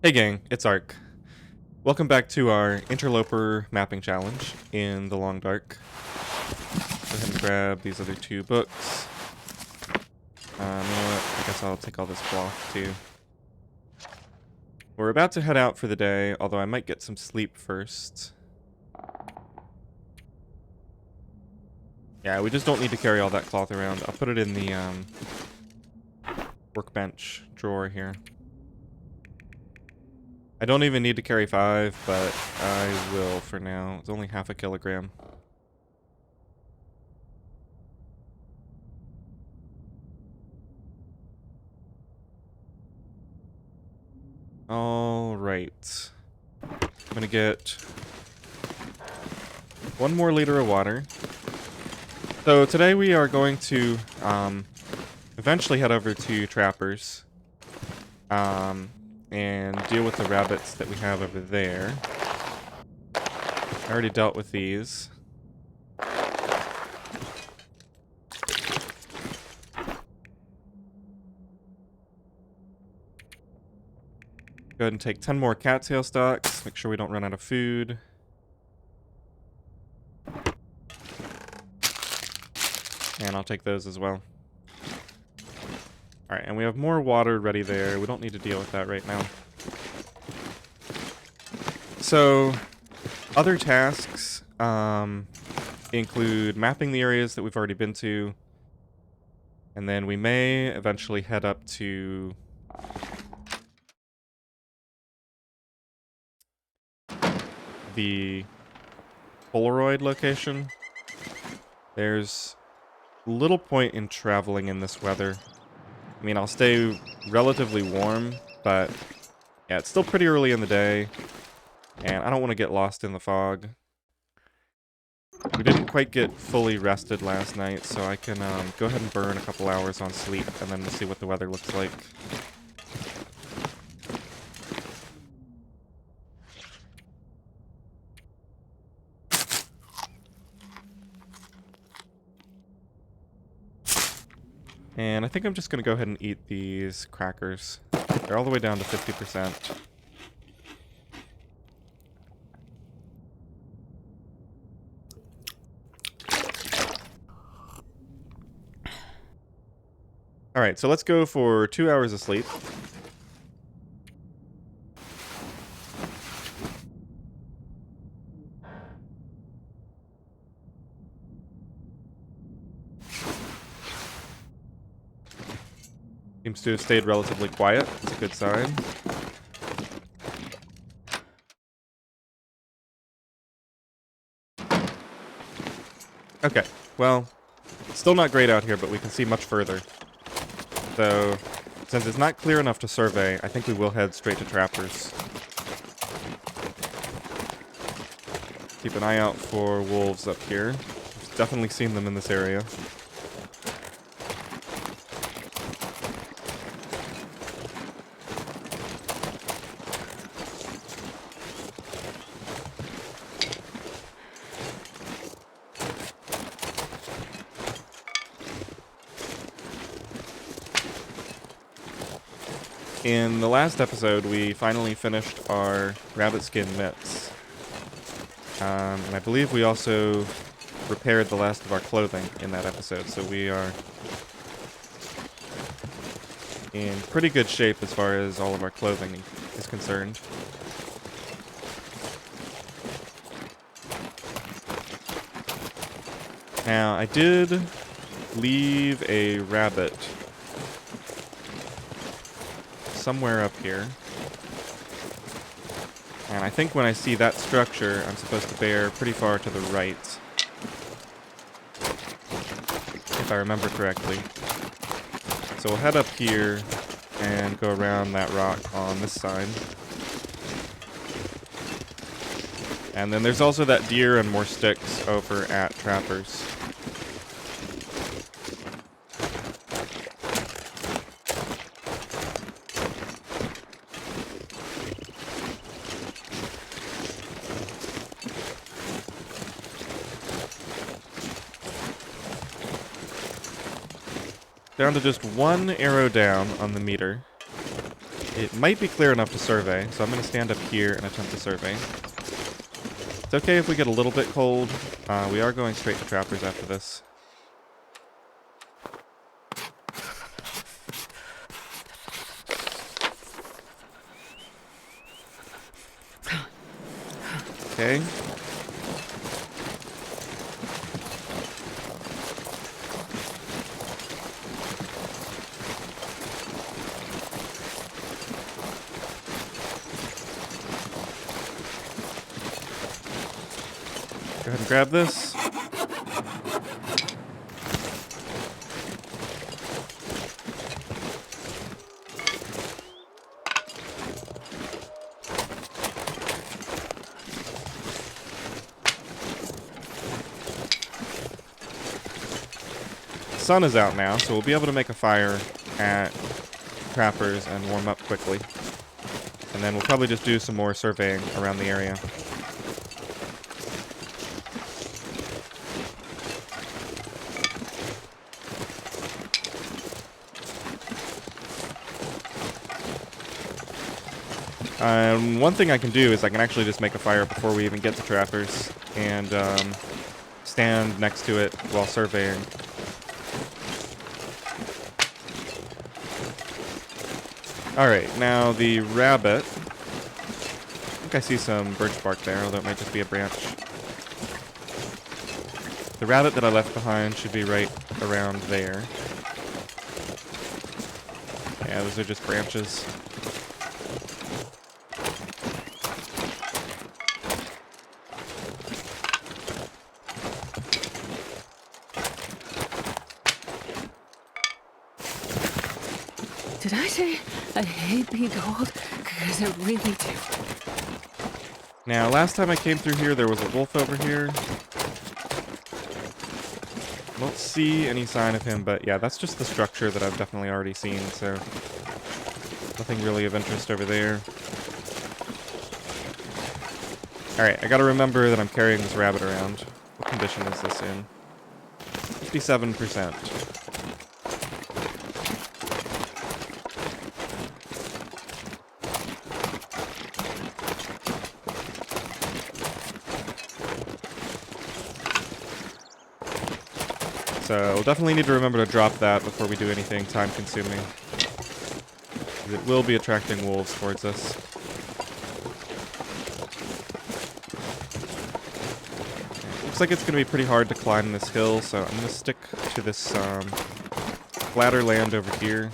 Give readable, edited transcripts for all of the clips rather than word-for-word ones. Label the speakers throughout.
Speaker 1: Hey gang, it's Ark. Welcome back to our Interloper mapping challenge in the Long Dark. Go ahead and grab these other two books. You know what? I guess I'll take all this cloth too. We're about to head out for the day, although I might get some sleep first. Yeah, we just don't need to carry all that cloth around. I'll put it in the workbench drawer here. I don't even need to carry 5, but I will for now. It's only half a kilogram. Alright. I'm gonna get 1 more liter of water. So today we are going to eventually head over to Trappers and deal with the rabbits that we have over there. I already dealt with these. Go ahead and take 10 more cattail stalks. Make sure we don't run out of food. And I'll take those as well. Alright, and we have more water ready there. We don't need to deal with that right now. So, other tasks include mapping the areas that we've already been to. And then we may eventually head up to the Polaroid location. There's little point in traveling in this weather. I mean, I'll stay relatively warm, but yeah, it's still pretty early in the day, and I don't want to get lost in the fog. We didn't quite get fully rested last night, so I can go ahead and burn a couple hours on sleep, and then we'll see what the weather looks like. And I think I'm just going to go ahead and eat these crackers. They're all the way down to 50%. Alright, so let's go for 2 hours of sleep. Seems to have stayed relatively quiet. That's a good sign. Okay, well, still not great out here, but we can see much further. So, since it's not clear enough to survey, I think we will head straight to Trappers. Keep an eye out for wolves up here. I've definitely seen them in this area. In the last episode, we finally finished our rabbit skin mitts. And I believe we also repaired the last of our clothing in that episode, so we are in pretty good shape as far as all of our clothing is concerned. Now, I did leave a rabbit somewhere up here. And I think when I see that structure, I'm supposed to bear pretty far to the right. If I remember correctly. So we'll head up here and go around that rock on this side. And then there's also that deer and more sticks over at Trappers. Down to just 1 arrow down on the meter. It might be clear enough to survey, so I'm going to stand up here and attempt to survey. It's okay if we get a little bit cold. We are going straight to trappers after this. Okay. Go ahead and grab this. The sun is out now, so we'll be able to make a fire at trappers and warm up quickly. And then we'll probably just do some more surveying around the area. One thing I can do is I can actually just make a fire before we even get to trappers and stand next to it while surveying. Alright, now the rabbit. I think I see some birch bark there, although it might just be a branch. The rabbit that I left behind should be right around there. Yeah, those are just branches.
Speaker 2: Did I say I hate being cold? Because I really do.
Speaker 1: Now, last time I came through here, there was a wolf over here. Don't see any sign of him, but yeah, that's just the structure that I've definitely already seen, so nothing really of interest over there. Alright, I gotta remember that I'm carrying this rabbit around. What condition is this in? 57%. So we'll definitely need to remember to drop that before we do anything time-consuming. It will be attracting wolves towards us. Looks like it's going to be pretty hard to climb this hill, so I'm going to stick to this flatter land over here.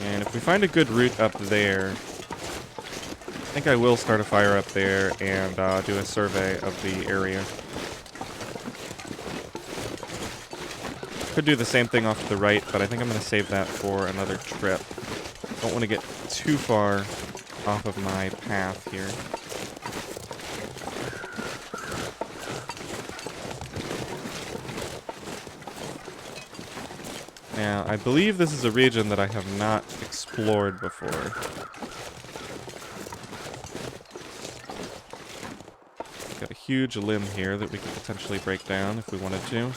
Speaker 1: And if we find a good route up there, I think I will start a fire up there and do a survey of the area. Could do the same thing off to the right, but I think I'm going to save that for another trip. Don't want to get too far off of my path here. Now, I believe this is a region that I have not explored before. Got a huge limb here that we could potentially break down if we wanted to.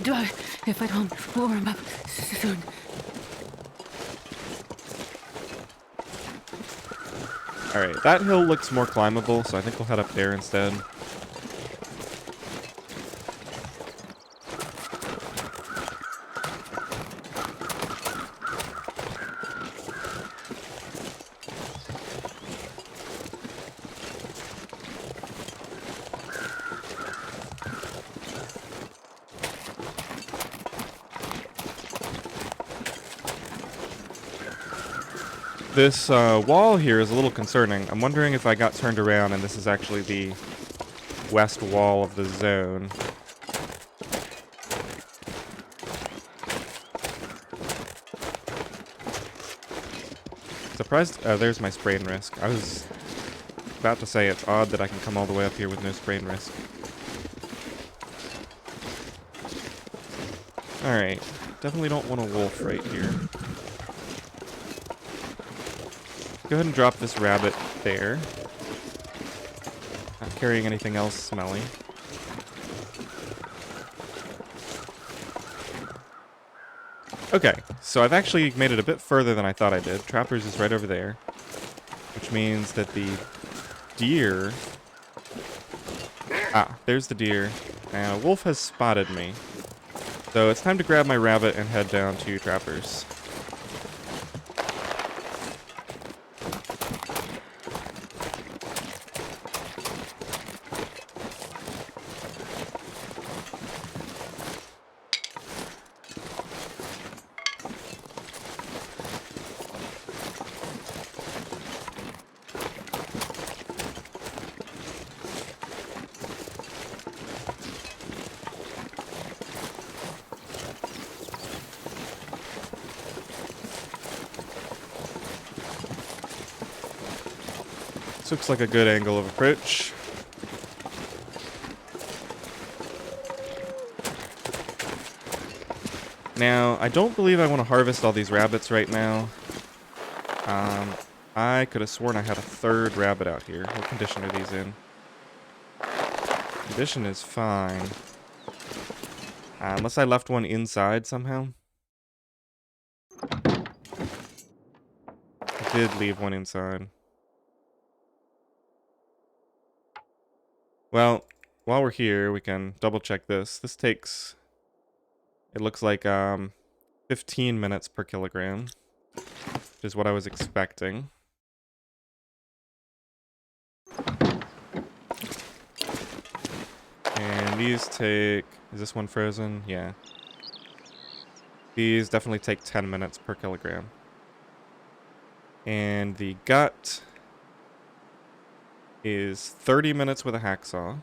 Speaker 2: Die if I don't warm up soon.
Speaker 1: Alright, that hill looks more climbable, so I think we'll head up there instead. This wall here is a little concerning. I'm wondering if I got turned around and this is actually the west wall of the zone. Surprised? There's my sprain risk. I was about to say it's odd that I can come all the way up here with no sprain risk. Alright. Definitely don't want a wolf right here. Go ahead and drop this rabbit there. Not carrying anything else smelly. Okay, so I've actually made it a bit further than I thought I did. Trappers is right over there, which means that the deer... Ah, there's the deer. And a wolf has spotted me. So it's time to grab my rabbit and head down to Trappers. This looks like a good angle of approach. Now, I don't believe I want to harvest all these rabbits right now. I could have sworn I had a third rabbit out here. What condition are these in? Condition is fine. Unless I left one inside somehow. I did leave one inside. Well, while we're here, we can double check this. This takes, it looks like 15 minutes per kilogram, which is what I was expecting. And these take, is this one frozen? Yeah. These definitely take 10 minutes per kilogram. And the gut is 30 minutes with a hacksaw.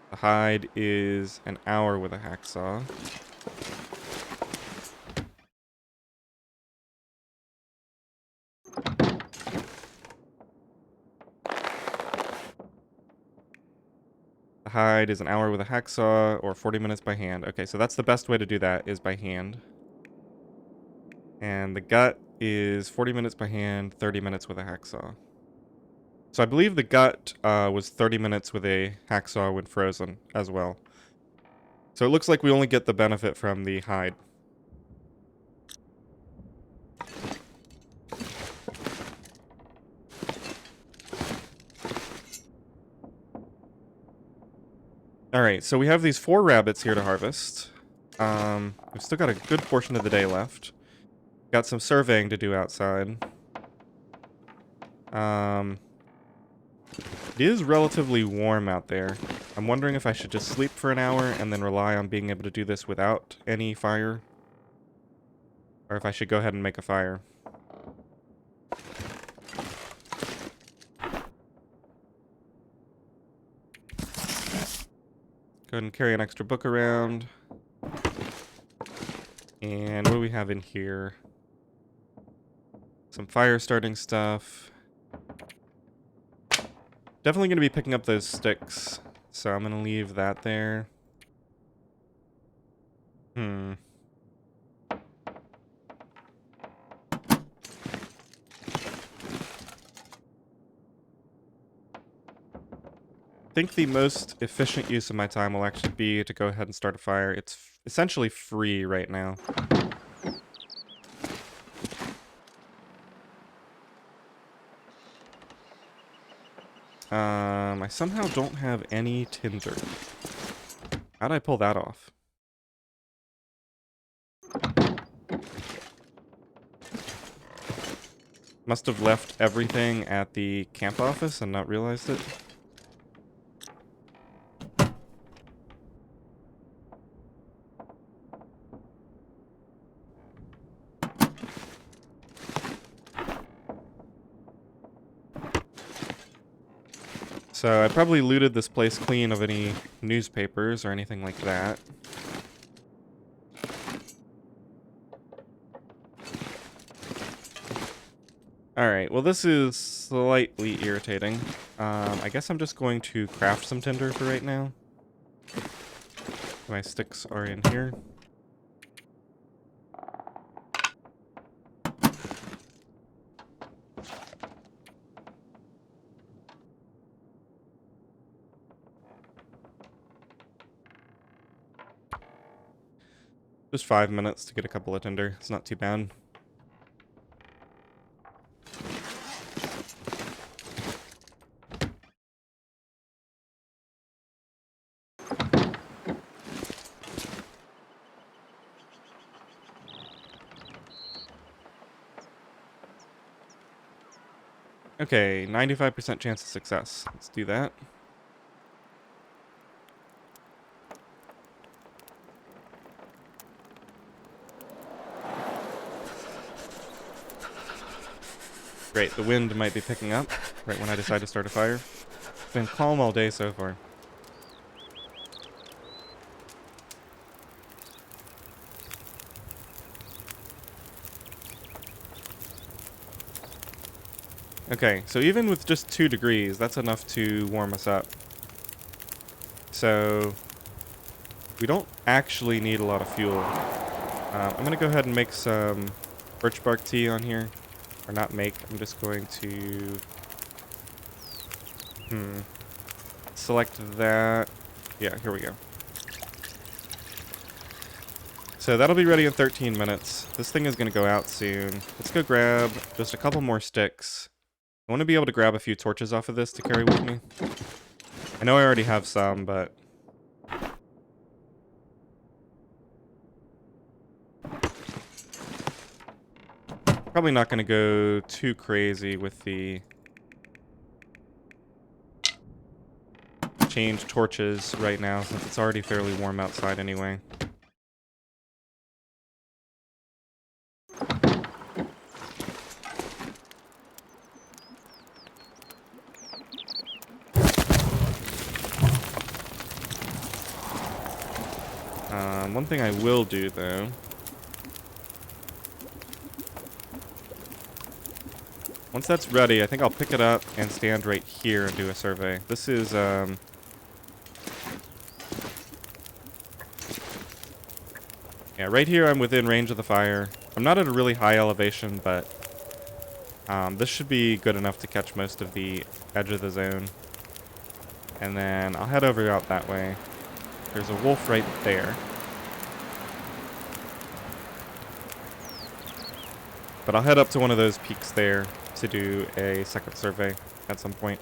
Speaker 1: The hide is an hour with a hacksaw. The hide is an hour with a hacksaw or 40 minutes by hand. Okay, so that's the best way to do that, is by hand. And the gut is 40 minutes by hand, 30 minutes with a hacksaw. So I believe the gut was 30 minutes with a hacksaw when frozen as well. So it looks like we only get the benefit from the hide. Alright, so we have these 4 rabbits here to harvest. We've still got a good portion of the day left. Got some surveying to do outside. It is relatively warm out there. I'm wondering if I should just sleep for an hour and then rely on being able to do this without any fire. Or if I should go ahead and make a fire. Go ahead and carry an extra book around. And what do we have in here? Some fire starting stuff. Definitely going to be picking up those sticks. So I'm going to leave that there. I think the most efficient use of my time will actually be to go ahead and start a fire. It's essentially free right now. I somehow don't have any tinder. How'd I pull that off? Must have left everything at the camp office and not realized it. So I probably looted this place clean of any newspapers or anything like that. Alright, well this is slightly irritating. I guess I'm just going to craft some tinder for right now. My sticks are in here. Just 5 minutes to get a couple of tinder. It's not too bad. Okay, 95% chance of success. Let's do that. Great, the wind might be picking up right when I decide to start a fire. It's been calm all day so far. Okay, so even with just 2 degrees, that's enough to warm us up. So, we don't actually need a lot of fuel. I'm going to go ahead and make some birch bark tea on here. Or not make, I'm just going to... select that. Yeah, here we go. So that'll be ready in 13 minutes. This thing is going to go out soon. Let's go grab just a couple more sticks. I want to be able to grab a few torches off of this to carry with me. I know I already have some, but... probably not going to go too crazy with the... change torches right now, since it's already fairly warm outside anyway. One thing I will do, though... once that's ready, I think I'll pick it up and stand right here and do a survey. This is, yeah, right here I'm within range of the fire. I'm not at a really high elevation, but this should be good enough to catch most of the edge of the zone. And then I'll head over out that way. There's a wolf right there. But I'll head up to one of those peaks there to do a second survey at some point.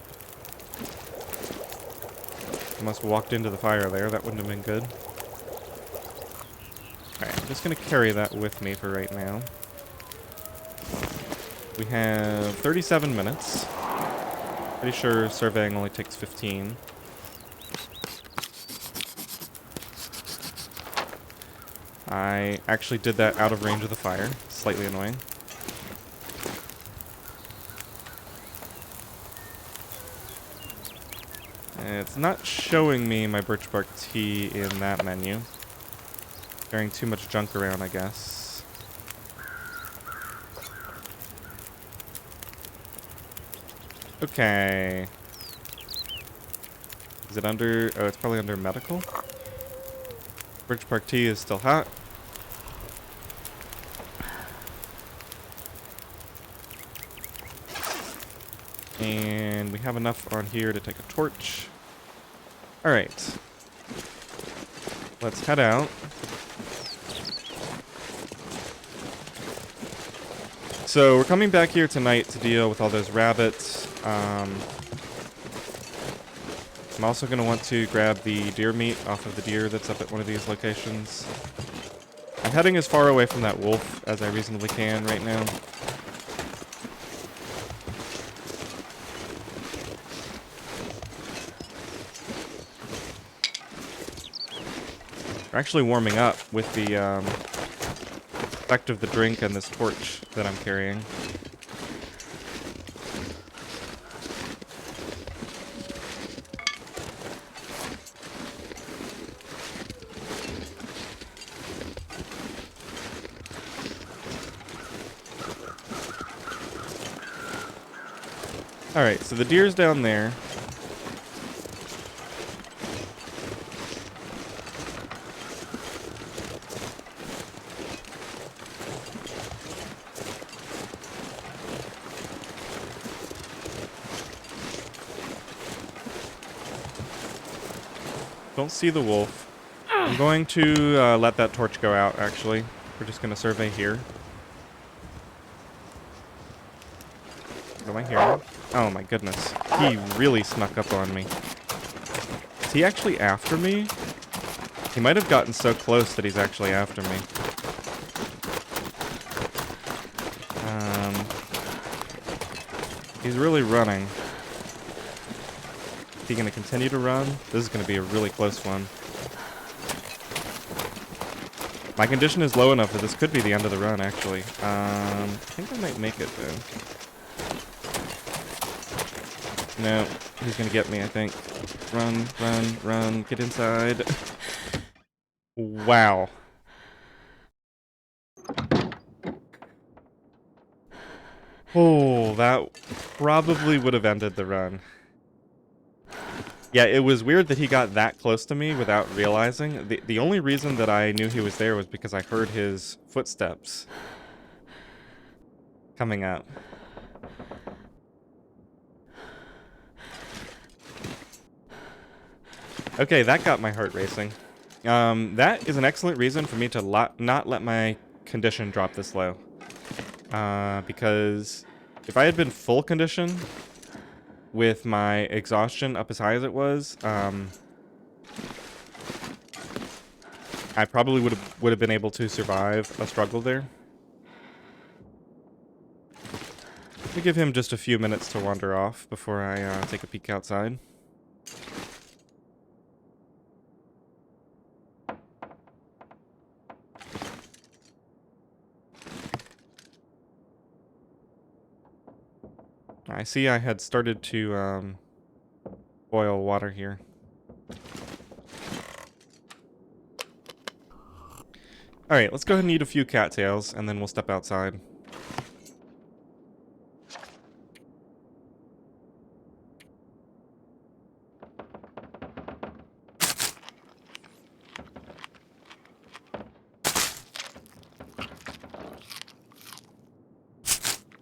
Speaker 1: Almost walked into the fire there. That wouldn't have been good. Alright, I'm just going to carry that with me for right now. We have 37 minutes. Pretty sure surveying only takes 15. I actually did that out of range of the fire. Slightly annoying. It's not showing me my birch bark tea in that menu. Carrying too much junk around, I guess. Okay. Is it under... oh, it's probably under medical. Birch bark tea is still hot. And we have enough on here to take a torch. Alright. Let's head out. So we're coming back here tonight to deal with all those rabbits. I'm also going to want to grab the deer meat off of the deer that's up at one of these locations. I'm heading as far away from that wolf as I reasonably can right now. We're actually warming up with the effect of the drink and this torch that I'm carrying. Alright, so the deer's down there. Don't see the wolf. I'm going to let that torch go out, actually. We're just going to survey here. What am I hearing? Oh my goodness. He really snuck up on me. Is he actually after me? He might have gotten so close that he's actually after me. He's really running. Is he going to continue to run? This is going to be a really close one. My condition is low enough that this could be the end of the run, actually. I think I might make it, though. No, he's going to get me, I think. Run, run, run, get inside. Wow. Oh, that probably would have ended the run. Yeah, it was weird that he got that close to me without realizing. The only reason that I knew he was there was because I heard his footsteps coming up. Okay, that got my heart racing. That is an excellent reason for me to not let my condition drop this low. Because if I had been full condition with my exhaustion up as high as it was, I probably would have been able to survive a struggle there. Let me give him just a few minutes to wander off before I take a peek outside. I see I had started to boil water here. Alright, let's go ahead and eat a few cattails, and then we'll step outside.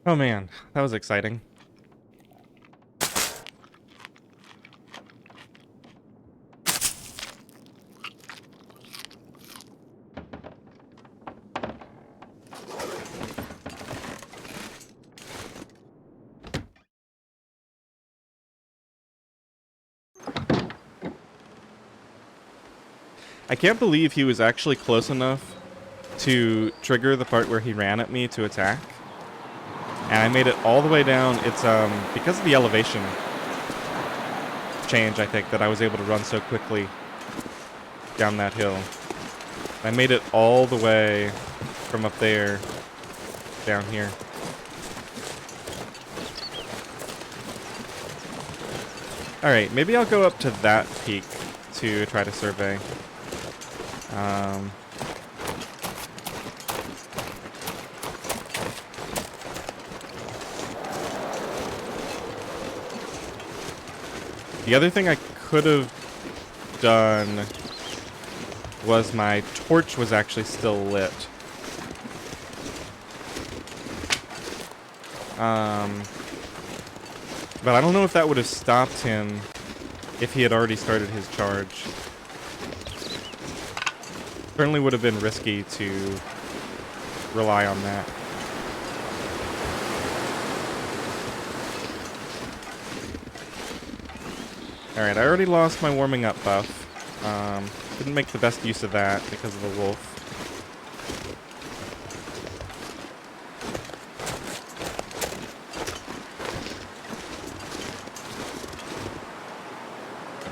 Speaker 1: Oh man, that was exciting. I can't believe he was actually close enough to trigger the part where he ran at me to attack. And I made it all the way down. It's because of the elevation change, I think, that I was able to run so quickly down that hill. I made it all the way from up there down here. Alright, maybe I'll go up to that peak to try to survey. The other thing I could have done was my torch was actually still lit. But I don't know if that would have stopped him if he had already started his charge. Certainly would have been risky to rely on that. Alright, I already lost my warming up buff. Didn't make the best use of that because of the wolf.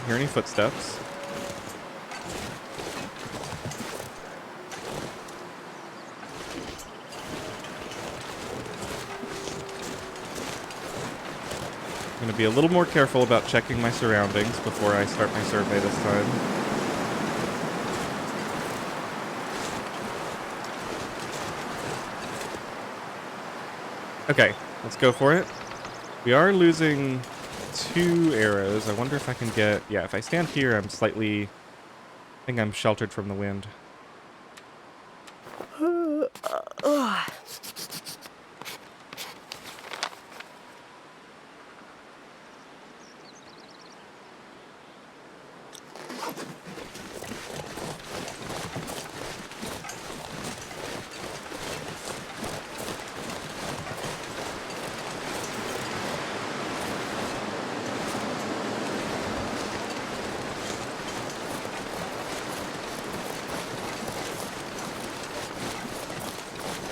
Speaker 1: Hear any footsteps? I'm going to be a little more careful about checking my surroundings before I start my survey this time. Okay, let's go for it. We are losing 2 arrows. I wonder if I can get... Yeah, if I stand here, I'm slightly... I think I'm sheltered from the wind.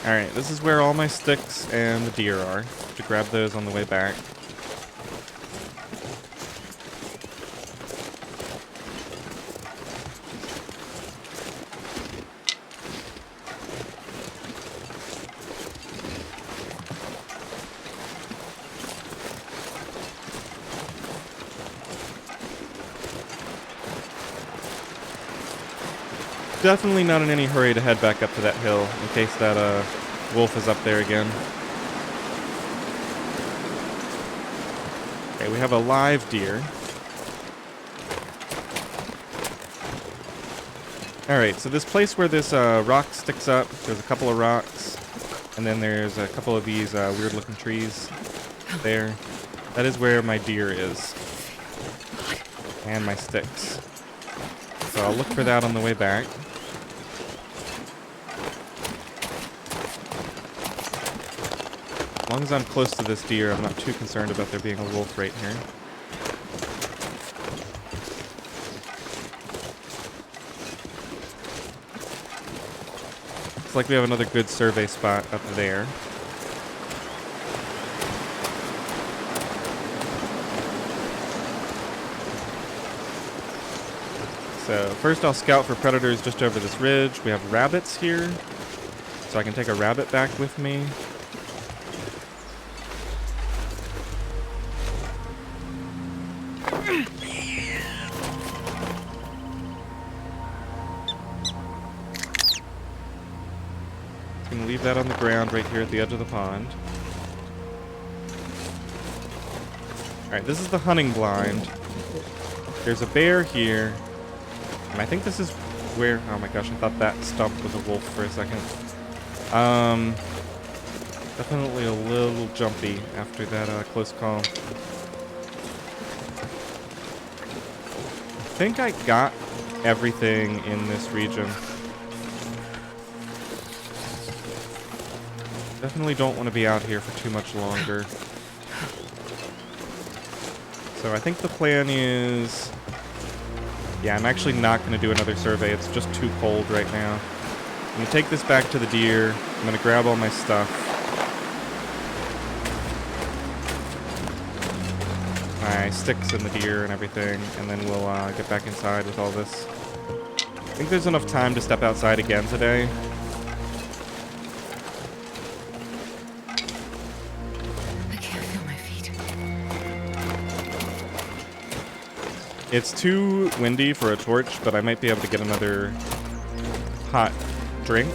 Speaker 1: Alright, this is where all my sticks and the deer are. To grab those on the way back. Definitely not in any hurry to head back up to that hill, in case that wolf is up there again. Okay, we have a live deer. Alright, so this place where this rock sticks up, there's a couple of rocks, and then there's a couple of these weird looking trees there. That is where my deer is. And my sticks. So I'll look for that on the way back. As long as I'm close to this deer, I'm not too concerned about there being a wolf right here. Looks like we have another good survey spot up there. So first I'll scout for predators just over this ridge. We have rabbits here, so I can take a rabbit back with me. Gonna leave that on the ground right here at the edge of the pond. Alright, this is the hunting blind. There's a bear here. And I think this is where... Oh my gosh, I thought that stump was a wolf for a second. Definitely a little jumpy after that close call. I think I got everything in this region. Definitely don't want to be out here for too much longer. So I think the plan is... Yeah, I'm actually not going to do another survey. It's just too cold right now. I'm going to take this back to the deer. I'm going to grab all my stuff. My sticks and the deer and everything. And then we'll get back inside with all this. I think there's enough time to step outside again today. It's too windy for a torch, but I might be able to get another hot drink.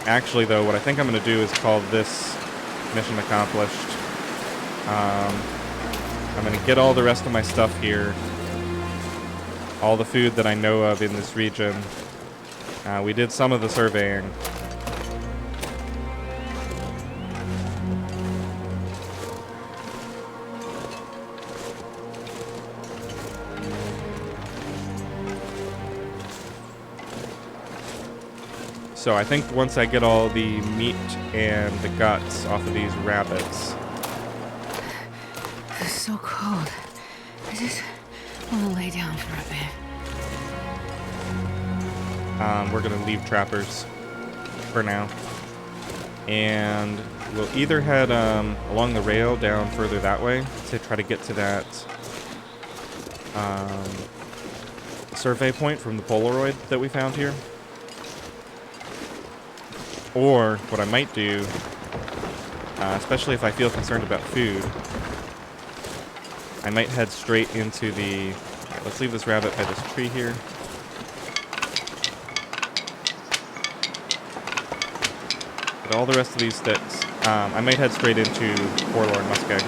Speaker 1: Actually, though, what I think I'm going to do is call this mission accomplished. I'm going to get all the rest of my stuff here. All the food that I know of in this region. We did some of the surveying. So I think once I get all the meat and the guts off of these rabbits.
Speaker 2: It's so cold. I just want to lay down for a bit.
Speaker 1: We're going to leave trappers for now. And we'll either head along the rail down further that way to try to get to that survey point from the Polaroid that we found here. Or what I might do, especially if I feel concerned about food, I might head straight into the... Right, let's leave this rabbit by this tree here. All the rest of these sticks. I might head straight into Forlorn Muskeg.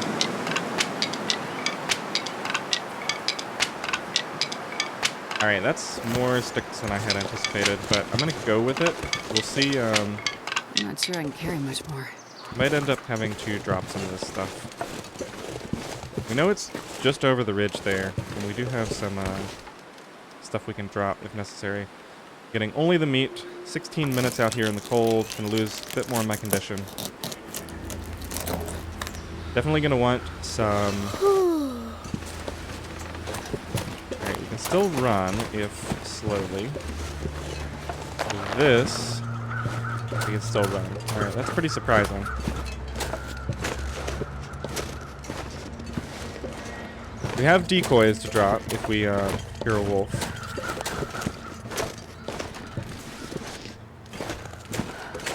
Speaker 1: Alright, that's more sticks than I had anticipated, but I'm gonna go with it. We'll see,
Speaker 2: I'm not sure I can carry much more.
Speaker 1: might end up having to drop some of this stuff. We know it's just over the ridge there, and we do have some stuff we can drop if necessary. Getting only the meat, 16 minutes out here in the cold, gonna lose a bit more of my condition. Definitely gonna want some still run, if slowly. This, we can still run. Alright, that's pretty surprising. We have decoys to drop if we hear a wolf.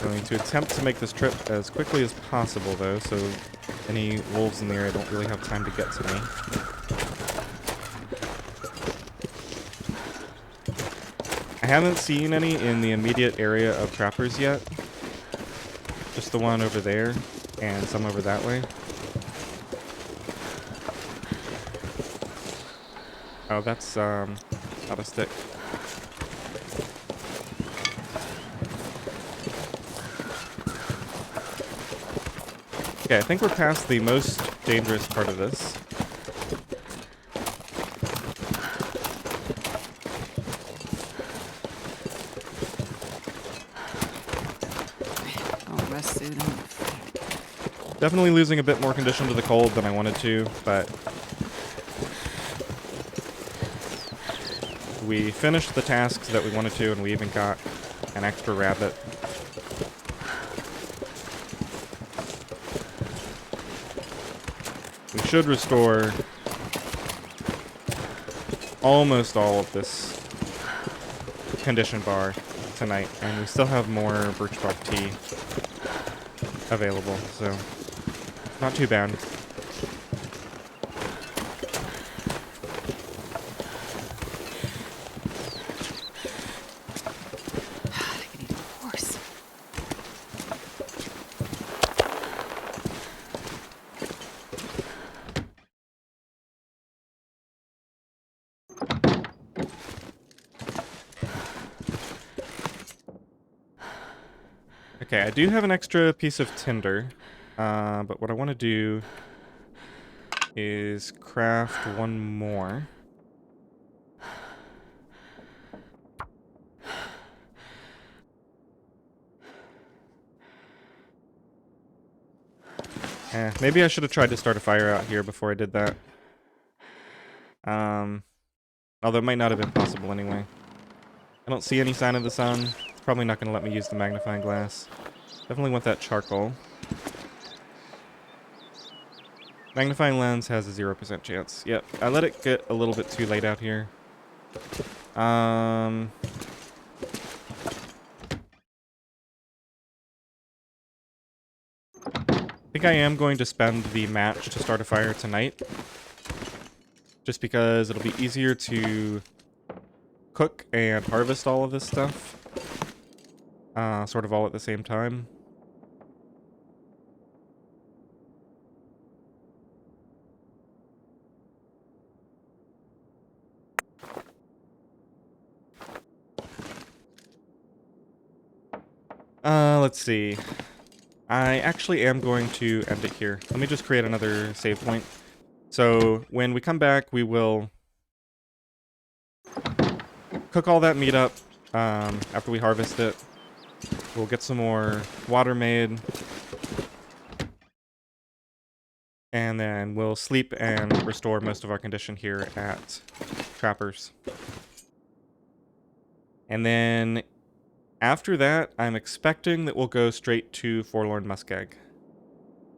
Speaker 1: Going to attempt to make this trip as quickly as possible, though, so any wolves in the area don't really have time to get to me. I haven't seen any in the immediate area of trappers yet. Just the one over there, and some over that way. Oh, that's, not a stick. Okay, I think we're past the most dangerous part of this.
Speaker 2: I'll rest suit on.
Speaker 1: Definitely losing a bit more condition to the cold than I wanted to, but we finished the tasks that we wanted to, and we even got an extra rabbit. We should restore almost all of this condition bar tonight, and we still have more birch bark tea available, so not too bad.
Speaker 2: I could eat a horse.
Speaker 1: Okay, I do have an extra piece of tinder, but what I want to do is craft one more. Maybe I should have tried to start a fire out here before I did that. Although it might not have been possible anyway. I don't see any sign of the sun. It's probably not going to let me use the magnifying glass. Definitely want that charcoal. Magnifying lens has a 0% chance. Yep, I let it get a little bit too late out here. I think I am going to spend the match to start a fire tonight. Just because it'll be easier to cook and harvest all of this stuff. Sort of all at the same time. Let's see. I actually am going to end it here. Let me just create another save point. So when we come back, we will cook all that meat up after we harvest it. We'll get some more water made. And then we'll sleep and restore most of our condition here at Trappers. And then after that, I'm expecting that we'll go straight to Forlorn Muskeg.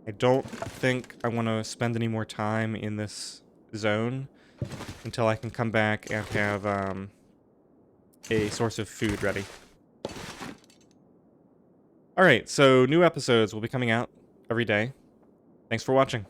Speaker 1: I don't think I want to spend any more time in this zone until I can come back and have a source of food ready. Alright, so new episodes will be coming out every day. Thanks for watching.